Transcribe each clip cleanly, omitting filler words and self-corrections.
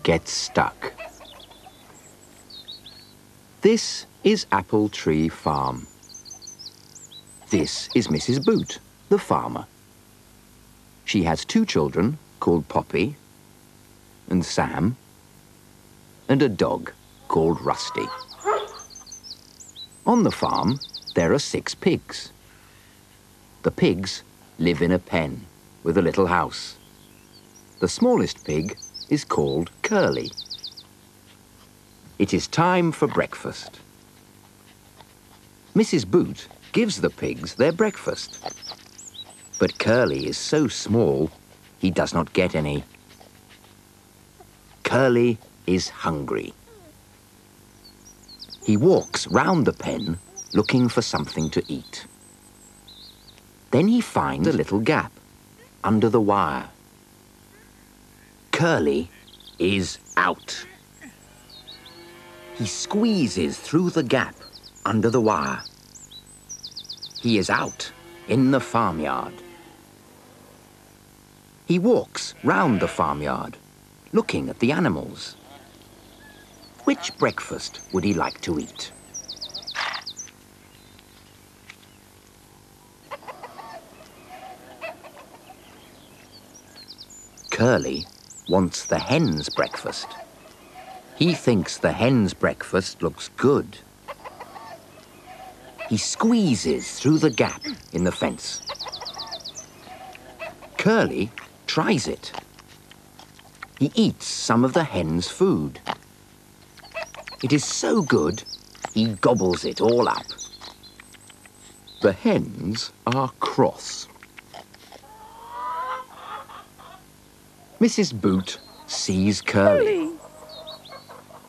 gets stuck. This is Apple Tree Farm. This is Mrs. Boot, the farmer. She has 2 children called Poppy and Sam, and a dog called Rusty. On the farm, there are 6 pigs. The pigs live in a pen with a little house. The smallest pig is called Curly. It is time for breakfast. Mrs. Boot gives the pigs their breakfast. But Curly is so small, he does not get any. Curly is hungry. He walks round the pen looking for something to eat. Then he finds a little gap under the wire. Curly is out. He squeezes through the gap under the wire. He is out in the farmyard. He walks round the farmyard, looking at the animals. Which breakfast would he like to eat? Curly wants the hen's breakfast. He thinks the hen's breakfast looks good. He squeezes through the gap in the fence. Curly tries it. He eats some of the hen's food. It is so good, he gobbles it all up. The hens are cross. Mrs. Boot sees Curly.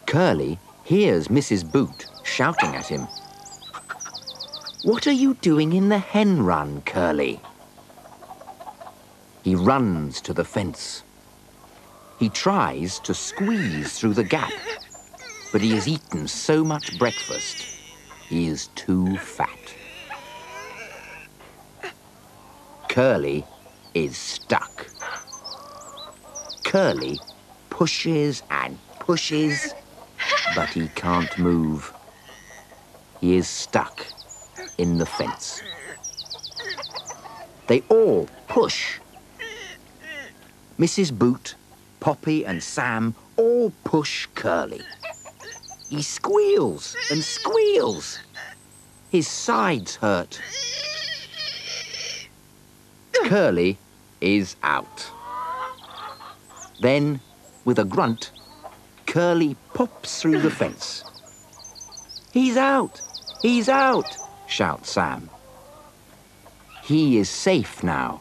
Curly hears Mrs. Boot shouting at him. "What are you doing in the hen run, Curly?" He runs to the fence. He tries to squeeze through the gap, but he has eaten so much breakfast, he is too fat. Curly is stuck. Curly pushes and pushes, but he can't move. He is stuck in the fence. They all push. Mrs. Boot, Poppy and Sam all push Curly. He squeals and squeals. His sides hurt. Curly is out. Then, with a grunt, Curly pops through the fence. "He's out! He's out!" shouts Sam. He is safe now.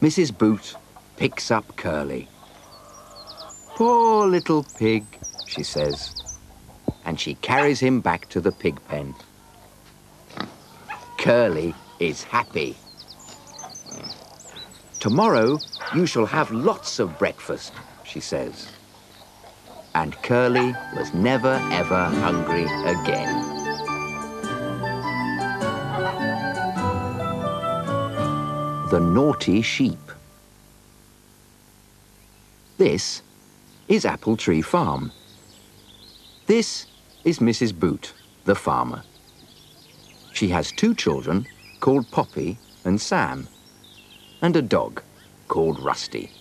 Mrs. Boot picks up Curly. "Poor little pig," she says, and she carries him back to the pig pen. Curly is happy. "Tomorrow you shall have lots of breakfast," she says. And Curly was never ever hungry again. The Naughty Sheep. This is Apple Tree Farm. This is Mrs. Boot, the farmer. She has 2 children called Poppy and Sam, and a dog called Rusty.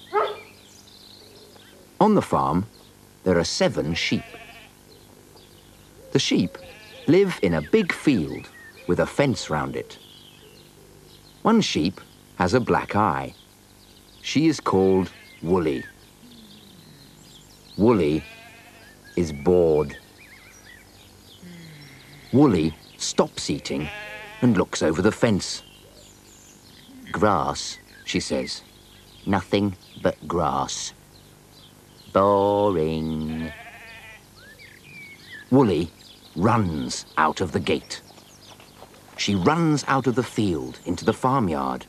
On the farm, there are 7 sheep. The sheep live in a big field with a fence round it. One sheep has a black eye. She is called Woolly. Woolly is bored. Woolly stops eating and looks over the fence. "Grass," she says. "Nothing but grass. Boring." Woolly runs out of the gate. She runs out of the field into the farmyard.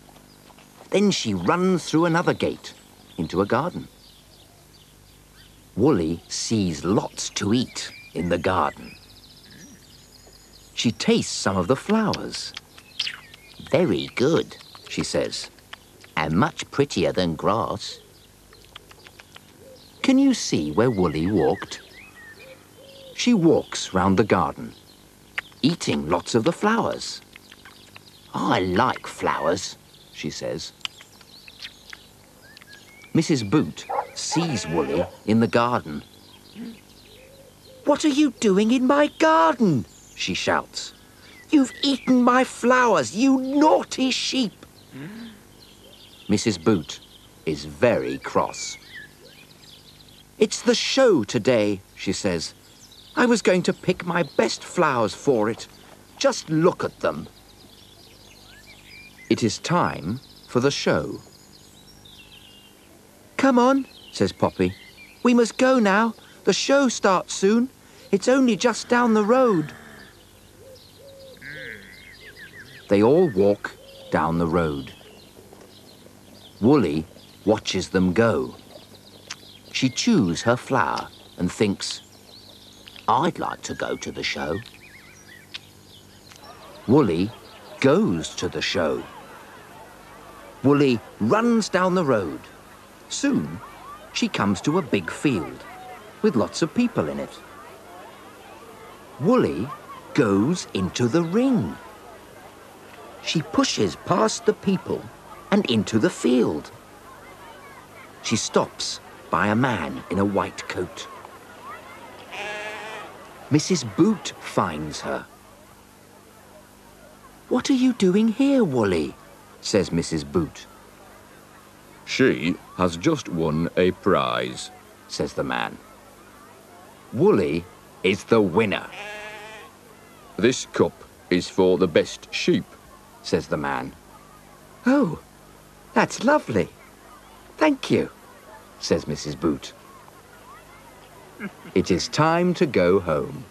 Then she runs through another gate into a garden. Woolly sees lots to eat in the garden. She tastes some of the flowers. "Very good," she says, "and much prettier than grass." Can you see where Woolly walked? She walks round the garden, eating lots of the flowers. I like flowers, she says. Mrs. Boot sees Woolly in the garden. What are you doing in my garden? She shouts. You've eaten my flowers, you naughty sheep. Mrs. Boot is very cross. It's the show today, she says. I was going to pick my best flowers for it. Just look at them. It is time for the show. Come on, says Poppy. We must go now. The show starts soon. It's only just down the road. They all walk down the road. Woolly watches them go. She chews her flower and thinks, I'd like to go to the show. Woolly goes to the show. Woolly runs down the road. Soon, she comes to a big field with lots of people in it. Woolly goes into the ring. She pushes past the people and into the field. She stops by a man in a white coat. Mrs. Boot finds her. What are you doing here, Woolly? Says Mrs. Boot. She has just won a prize, says the man. Woolly is the winner. This cup is for the best sheep, says the man. Oh, that's lovely. Thank you, says Mrs. Boot. It is time to go home.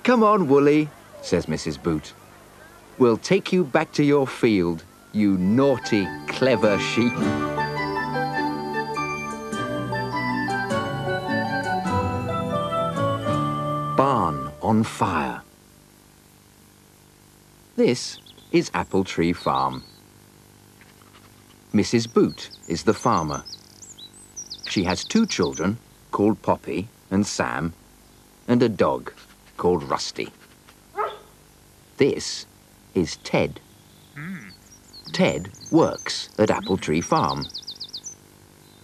Come on, Woolly, says Mrs. Boot. We'll take you back to your field, you naughty, clever sheep. Barn on fire. This is Apple Tree Farm. Mrs. Boot is the farmer. She has 2 children called Poppy and Sam, and a dog called Rusty. This is Ted. Ted works at Apple Tree Farm.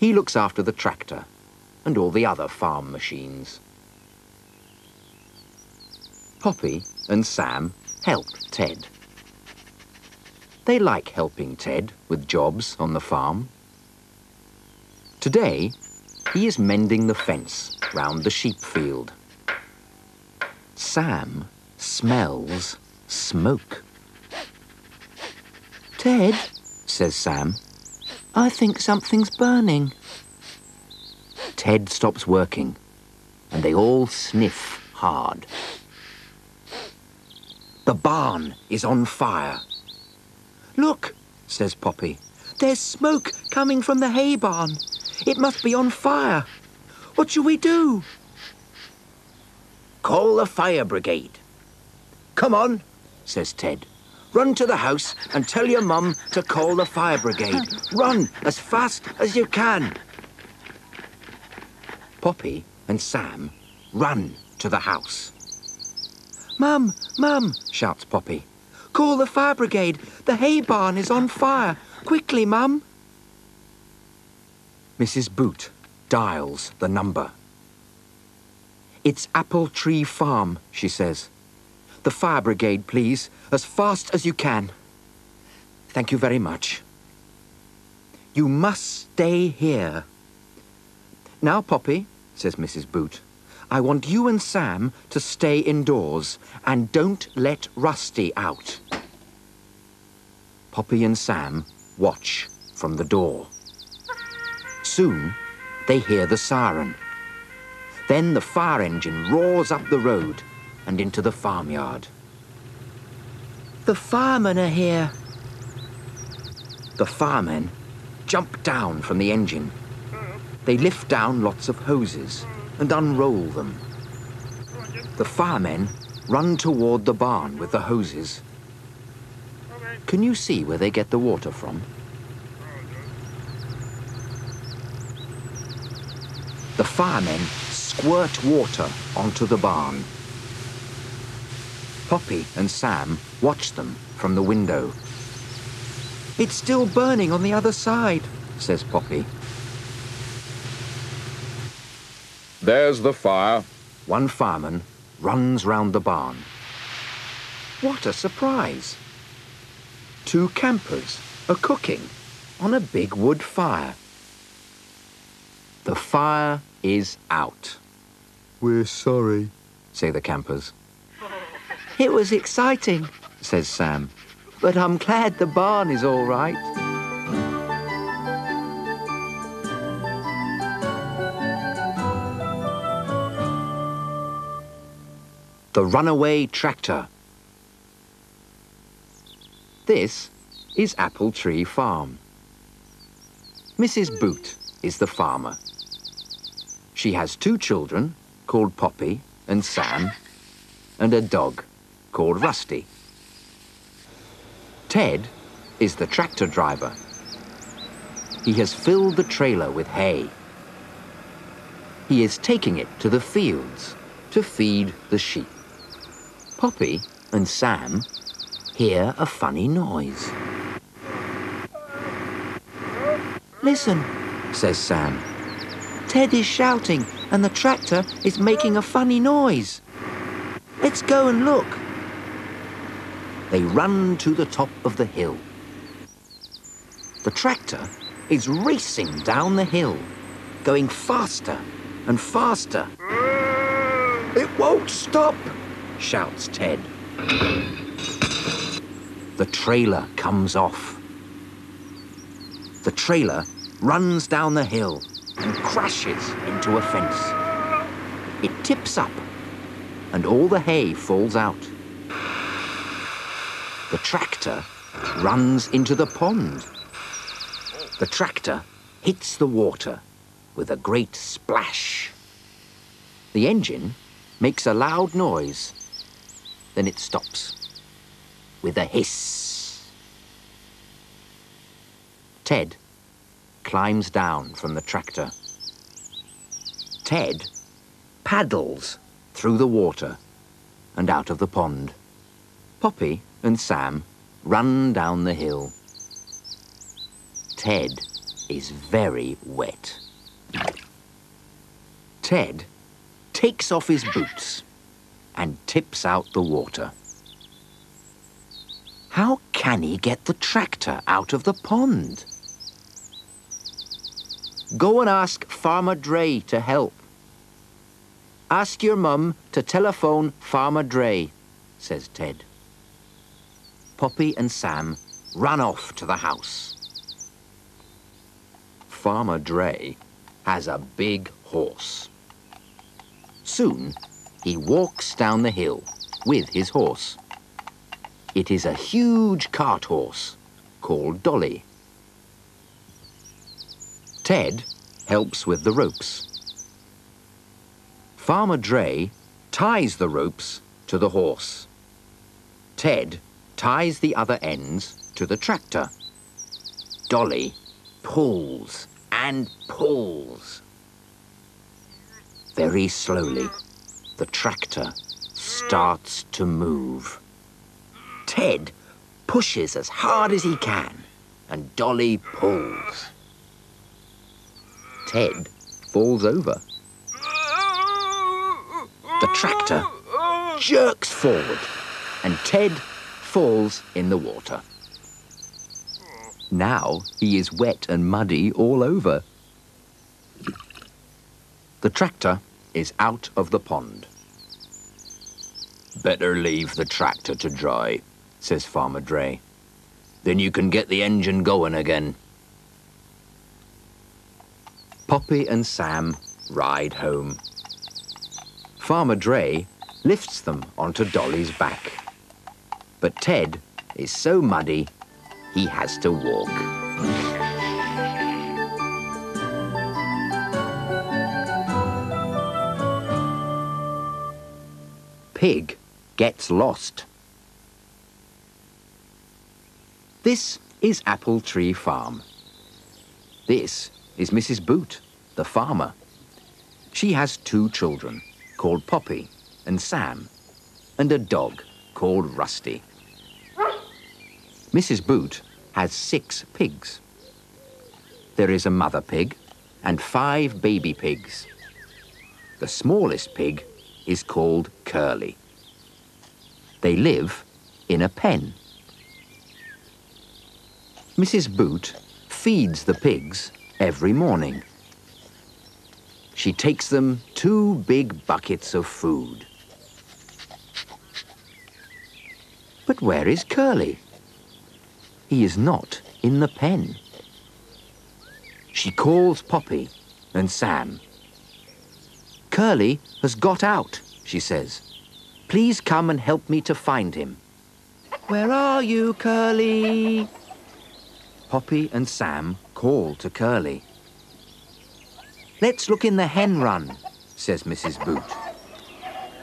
He looks after the tractor and all the other farm machines. Poppy and Sam help Ted. They like helping Ted with jobs on the farm. Today, he is mending the fence round the sheep field. Sam smells smoke. Ted, says Sam, I think something's burning. Ted stops working, and they all sniff hard. The barn is on fire. Look, says Poppy, there's smoke coming from the hay barn. It must be on fire. What shall we do? Call the fire brigade. Come on, says Ted. Run to the house and tell your mum to call the fire brigade. Run as fast as you can. Poppy and Sam run to the house. Mum, Mum, shouts Poppy. Call the fire brigade. The hay barn is on fire. Quickly, Mum. Mrs. Boot dials the number. It's Apple Tree Farm, she says. The fire brigade, please, as fast as you can. Thank you very much. You must stay here. Now, Poppy, says Mrs. Boot, I want you and Sam to stay indoors and don't let Rusty out. Poppy and Sam watch from the door. Soon, they hear the siren. Then the fire engine roars up the road and into the farmyard. The firemen are here. The firemen jump down from the engine. They lift down lots of hoses and unroll them. The firemen run toward the barn with the hoses. Can you see where they get the water from? The firemen squirt water onto the barn. Poppy and Sam watch them from the window. "It's still burning on the other side," says Poppy. There's the fire. One fireman runs round the barn. What a surprise! 2 campers are cooking on a big wood fire. The fire is out. "We're sorry," say the campers. "It was exciting," says Sam, "but I'm glad the barn is all right." The runaway tractor. This is Apple Tree Farm. Mrs. Boot is the farmer. She has 2 children called Poppy and Sam, and a dog called Rusty. Ted is the tractor driver. He has filled the trailer with hay. He is taking it to the fields to feed the sheep. Poppy and Sam hear a funny noise. "Listen," says Sam. "Ted is shouting and the tractor is making a funny noise. Let's go and look." They run to the top of the hill. The tractor is racing down the hill, going faster and faster. "It won't stop," shouts Ted. The trailer comes off. The trailer runs down the hill and crashes into a fence. It tips up and all the hay falls out. The tractor runs into the pond. The tractor hits the water with a great splash. The engine makes a loud noise. Then it stops with a hiss. Ted climbs down from the tractor. Ted paddles through the water and out of the pond. Poppy and Sam run down the hill. Ted is very wet. Ted takes off his boots and tips out the water. How can he get the tractor out of the pond? "Go and ask Farmer Dre to help. Ask your mum to telephone Farmer Dre," says Ted. Poppy and Sam run off to the house. Farmer Dre has a big horse. Soon, he walks down the hill with his horse. It is a huge cart horse called Dolly. Ted helps with the ropes. Farmer Dre ties the ropes to the horse. Ted ties the other ends to the tractor. Dolly pulls and pulls. Very slowly, the tractor starts to move. Ted pushes as hard as he can, and Dolly pulls. Ted falls over. The tractor jerks forward, and Ted falls in the water. Now he is wet and muddy all over. The tractor is out of the pond. "Better leave the tractor to dry," says Farmer Dre. "Then you can get the engine going again." Poppy and Sam ride home. Farmer Dre lifts them onto Dolly's back. But Ted is so muddy, he has to walk. Pig gets lost. This is Apple Tree Farm. This is Mrs. Boot, the farmer. She has 2 children called Poppy and Sam, and a dog called Rusty. Mrs. Boot has 6 pigs. There is a mother pig and 5 baby pigs. The smallest pig is called Curly. They live in a pen. Mrs. Boot feeds the pigs every morning. She takes them 2 big buckets of food. But where is Curly? He is not in the pen. She calls Poppy and Sam. Curly has got out, she says. Please come and help me to find him. Where are you, Curly? Poppy and Sam call to Curly. Let's look in the hen run, says Mrs. Boot.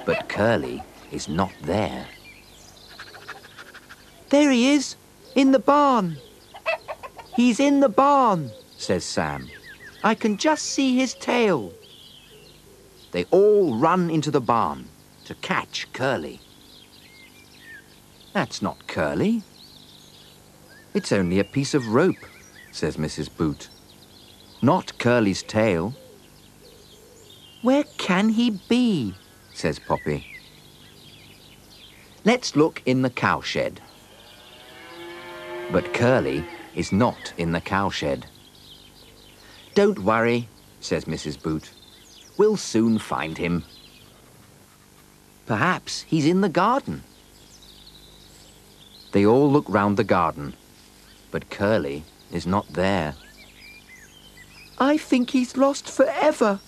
But Curly is not there. There he is, in the barn. He's in the barn, says Sam. I can just see his tail. They all run into the barn to catch Curly. That's not Curly. It's only a piece of rope, says Mrs. Boot. Not Curly's tail. Where can he be? Says Poppy. Let's look in the cowshed. But Curly is not in the cowshed. Don't worry, says Mrs. Boot. We'll soon find him. Perhaps he's in the garden. They all look round the garden, but Curly is not there. I think he's lost forever,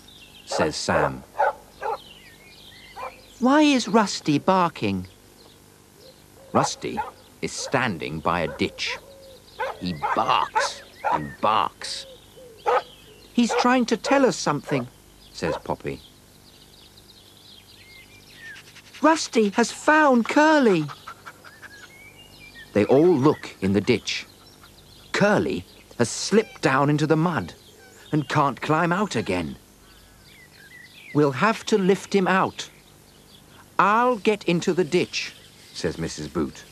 says Sam. Why is Rusty barking? Rusty is standing by a ditch. He barks and barks. He's trying to tell us something, says Poppy. Rusty has found Curly. They all look in the ditch. Curly has slipped down into the mud and can't climb out again. We'll have to lift him out. I'll get into the ditch, says Mrs. Boot.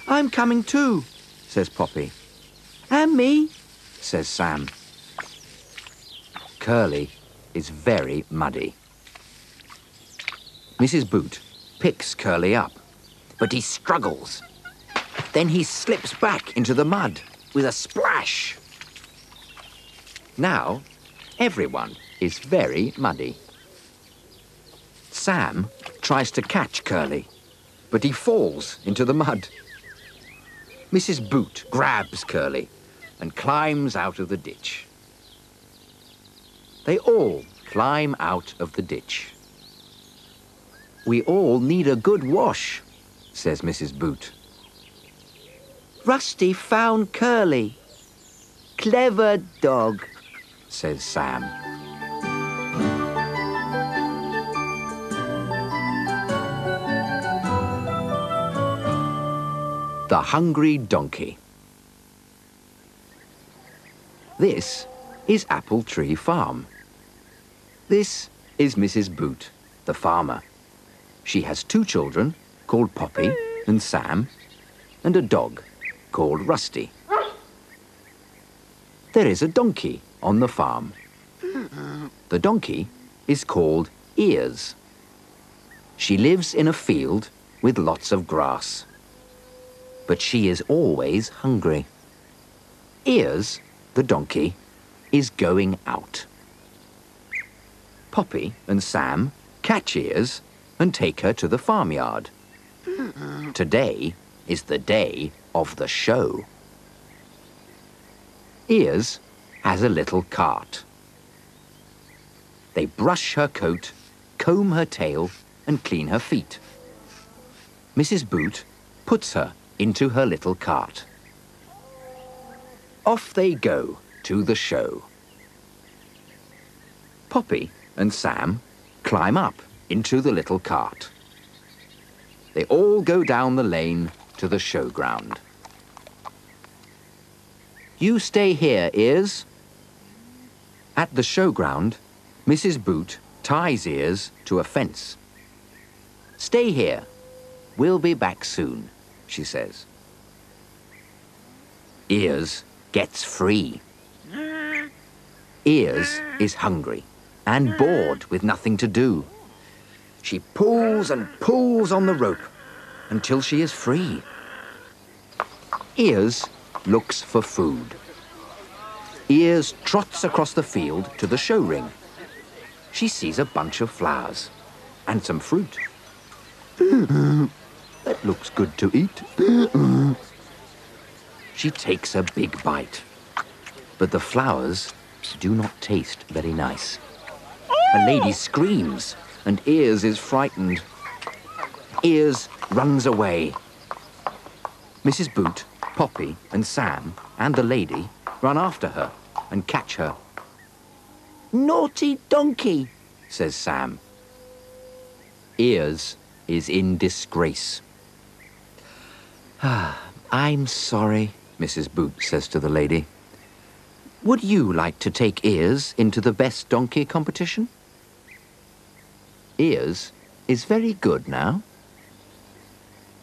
I'm coming too, says Poppy. And me, says Sam. Curly is very muddy. Mrs. Boot picks Curly up, but he struggles. Then he slips back into the mud with a splash. Now, everyone is very muddy. Sam tries to catch Curly, but he falls into the mud. Mrs. Boot grabs Curly and climbs out of the ditch. They all climb out of the ditch. We all need a good wash, says Mrs. Boot. Rusty found Curly. Clever dog, says Sam. The Hungry Donkey. This is Apple Tree Farm. This is Mrs. Boot, the farmer. She has 2 children called Poppy and Sam, and a dog called Rusty. There is a donkey on the farm. The donkey is called Ears. She lives in a field with lots of grass. But she is always hungry. Ears, the donkey, is going out. Poppy and Sam catch Ears and take her to the farmyard. Today is the day of the show. Ears has a little cart. They brush her coat, comb her tail, and clean her feet. Mrs. Boot puts her into her little cart. Off they go to the show. Poppy and Sam climb up into the little cart. They all go down the lane to the showground. You stay here, Ears. At the showground, Mrs. Boot ties Ears to a fence. "Stay here. We'll be back soon," she says. Ears gets free. Ears is hungry and bored with nothing to do. She pulls and pulls on the rope until she is free. Ears looks for food. Ears trots across the field to the show ring. She sees a bunch of flowers and some fruit. That looks good to eat. She takes a big bite, but the flowers do not taste very nice. A lady screams, and Ears is frightened. Ears runs away. Mrs. Boot, Poppy, and Sam, and the lady run after her and catch her. "Naughty donkey," says Sam. Ears is in disgrace. "I'm sorry," Mrs. Boot says to the lady. "Would you like to take Ears into the best donkey competition?" Ears is very good now.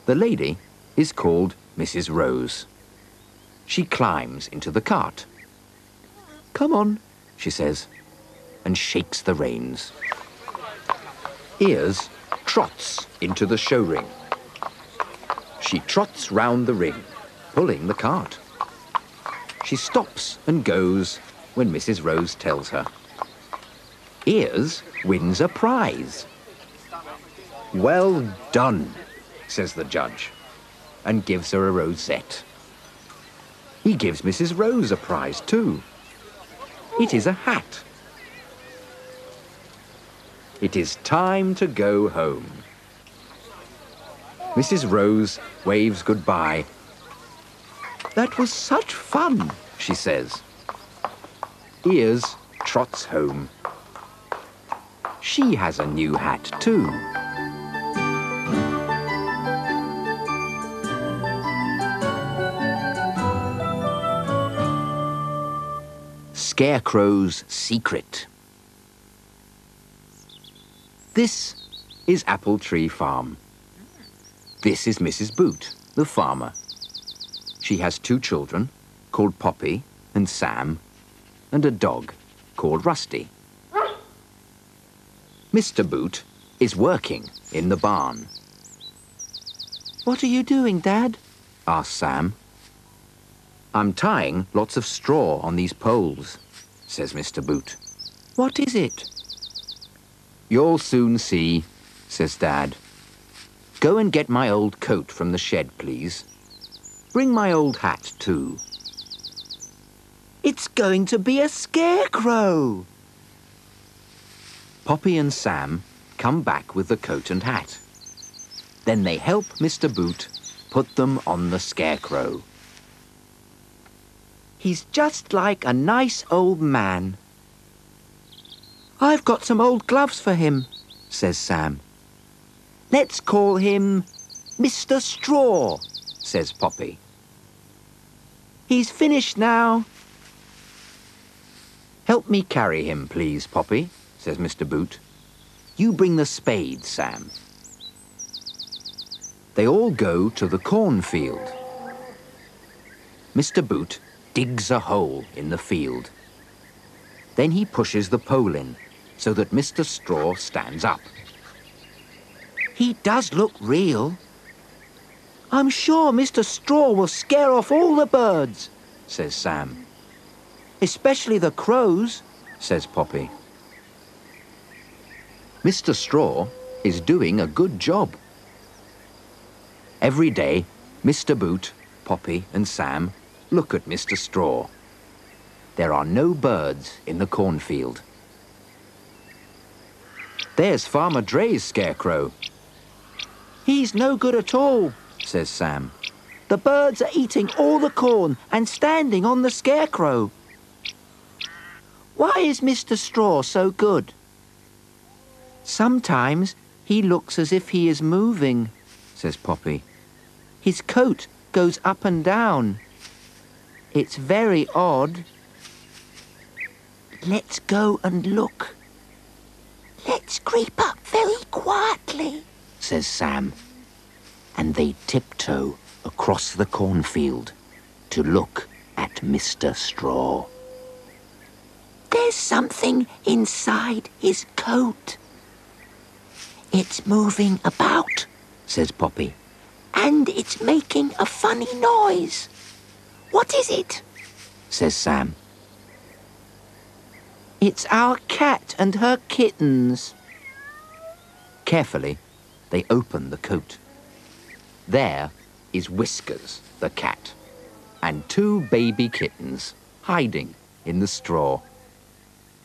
The lady is called Mrs. Rose. She climbs into the cart. "Come on," she says, and shakes the reins. Ears trots into the show ring. She trots round the ring, pulling the cart. She stops and goes when Mrs. Rose tells her. Ears wins a prize. "Well done," says the judge, and gives her a rosette. He gives Mrs. Rose a prize too. It is a hat. It is time to go home. Mrs. Rose waves goodbye. "That was such fun," she says. Ears trots home. She has a new hat too. Scarecrow's Secret. This is Apple Tree Farm. This is Mrs. Boot, the farmer. She has 2 children called Poppy and Sam, and a dog called Rusty. Mr. Boot is working in the barn. "What are you doing, Dad?" asks Sam. "I'm tying lots of straw on these poles," says Mr. Boot. "What is it?" "You'll soon see," says Dad. "Go and get my old coat from the shed, please. Bring my old hat, too." "It's going to be a scarecrow!" Poppy and Sam come back with the coat and hat. Then they help Mr. Boot put them on the scarecrow. "He's just like a nice old man." "I've got some old gloves for him," says Sam. "Let's call him Mr. Straw," says Poppy. "He's finished now." "Help me carry him, please, Poppy," says Mr. Boot. "You bring the spade, Sam." They all go to the cornfield. Mr. Boot digs a hole in the field. Then he pushes the pole in so that Mr. Straw stands up. "He does look real." "I'm sure Mr. Straw will scare off all the birds," says Sam. "Especially the crows," says Poppy. Mr. Straw is doing a good job. Every day, Mr. Boot, Poppy and Sam look at Mr. Straw. There are no birds in the cornfield. "There's Farmer Dre's scarecrow." "He's no good at all," says Sam. "The birds are eating all the corn and standing on the scarecrow." "Why is Mr. Straw so good?" "Sometimes he looks as if he is moving," says Poppy. "His coat goes up and down. It's very odd." "Let's go and look," Let's creep up very quietly, says Sam. And they tiptoe across the cornfield to look at Mr. Straw. There's something inside his coat. It's moving about, says Poppy, and it's making a funny noise. What is it? Says Sam. It's our cat and her kittens. Carefully, they open the coat. There is Whiskers, the cat, and 2 baby kittens hiding in the straw.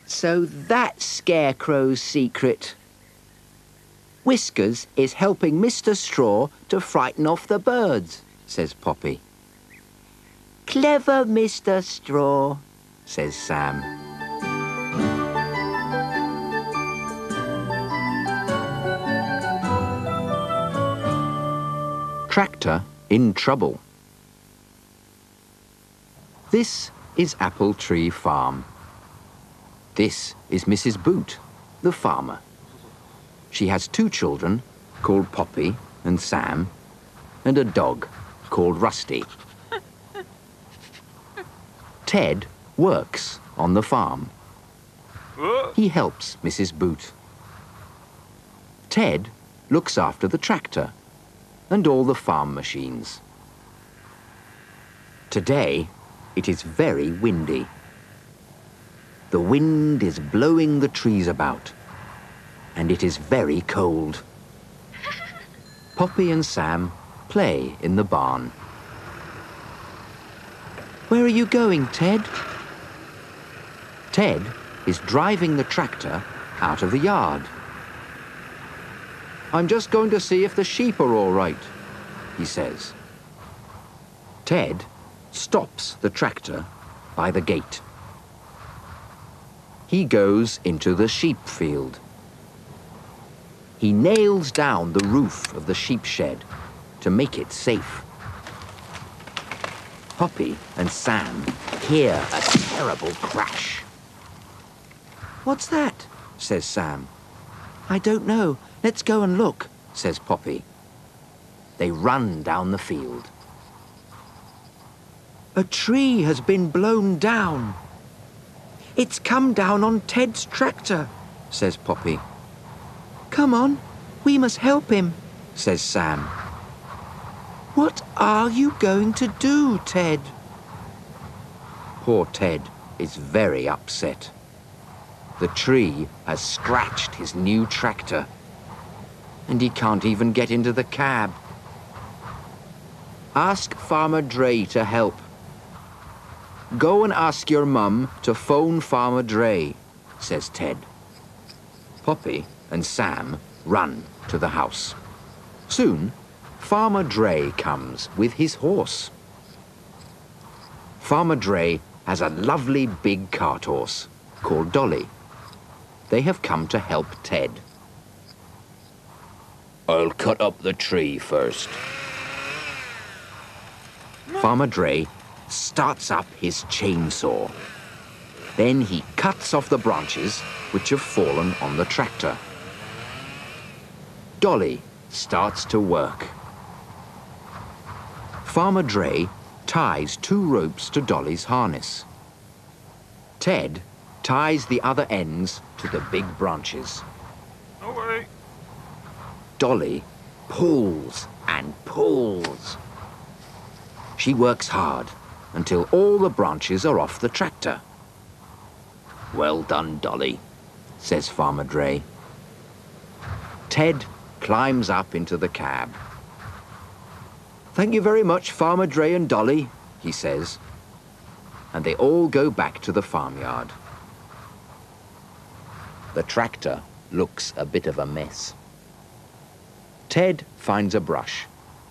So that's Scarecrow's secret. Whiskers is helping Mr. Straw to frighten off the birds, says Poppy. Clever Mr. Straw, says Sam. Tractor in trouble. This is Apple Tree Farm. This is Mrs. Boot, the farmer. She has 2 children called Poppy and Sam, and a dog called Rusty. Ted works on the farm. He helps Mrs. Boot. Ted looks after the tractor and all the farm machines. Today, it is very windy. The wind is blowing the trees about, and it is very cold. Poppy and Sam play in the barn. Where are you going, Ted? Ted is driving the tractor out of the yard. I'm just going to see if the sheep are all right, he says. Ted stops the tractor by the gate. He goes into the sheep field. He nails down the roof of the sheep shed to make it safe. Poppy and Sam hear a terrible crash. What's that? Says Sam. I don't know. Let's go and look, says Poppy. They run down the field. A tree has been blown down. It's come down on Ted's tractor, says Poppy. Come on, we must help him, says Sam. What are you going to do, Ted? Poor Ted is very upset. The tree has scratched his new tractor, and he can't even get into the cab. Ask Farmer Dre to help. Go and ask your mum to phone Farmer Dre, says Ted. Poppy and Sam run to the house. Soon, Farmer Dre comes with his horse. Farmer Dre has a lovely big cart horse called Dolly. They have come to help Ted. I'll cut up the tree first. Farmer Dre starts up his chainsaw. Then he cuts off the branches which have fallen on the tractor. Dolly starts to work. Farmer Dre ties 2 ropes to Dolly's harness. Ted ties the other ends to the big branches. No way. Dolly pulls and pulls. She works hard until all the branches are off the tractor. Well done, Dolly, says Farmer Dre. Ted climbs up into the cab. Thank you very much, Farmer Dre and Dolly, he says. And they all go back to the farmyard. The tractor looks a bit of a mess. Ted finds a brush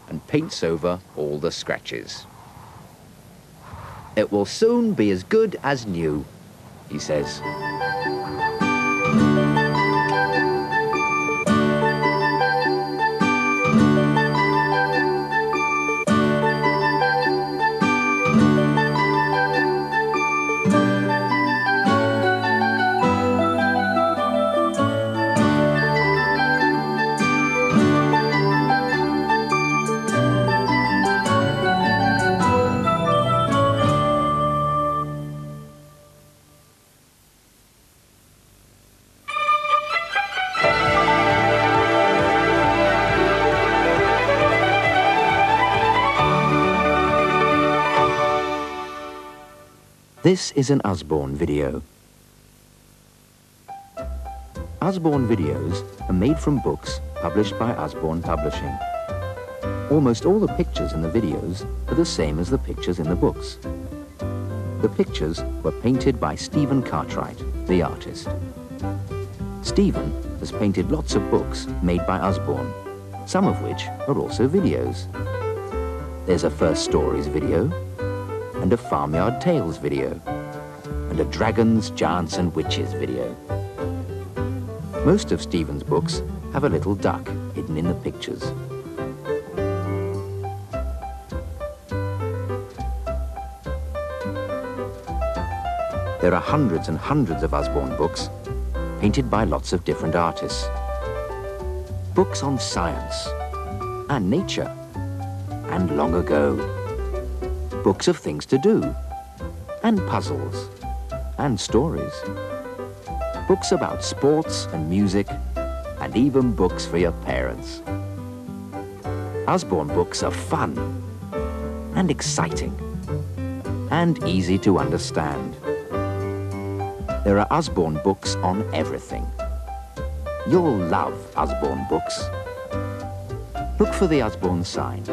and paints over all the scratches. It will soon be as good as new, he says. This is an Usborne video. Usborne videos are made from books published by Usborne Publishing. Almost all the pictures in the videos are the same as the pictures in the books. The pictures were painted by Stephen Cartwright, the artist. Stephen has painted lots of books made by Usborne, some of which are also videos. There's a First Stories video, and a Farmyard Tales video, and a Dragons, Giants and Witches video. Most of Stephen's books have a little duck hidden in the pictures. There are hundreds and hundreds of Usborne books, painted by lots of different artists. Books on science, and nature, and long ago. Books of things to do, and puzzles, and stories. Books about sports and music, and even books for your parents. Usborne books are fun, and exciting, and easy to understand. There are Usborne books on everything. You'll love Usborne books. Look for the Usborne sign.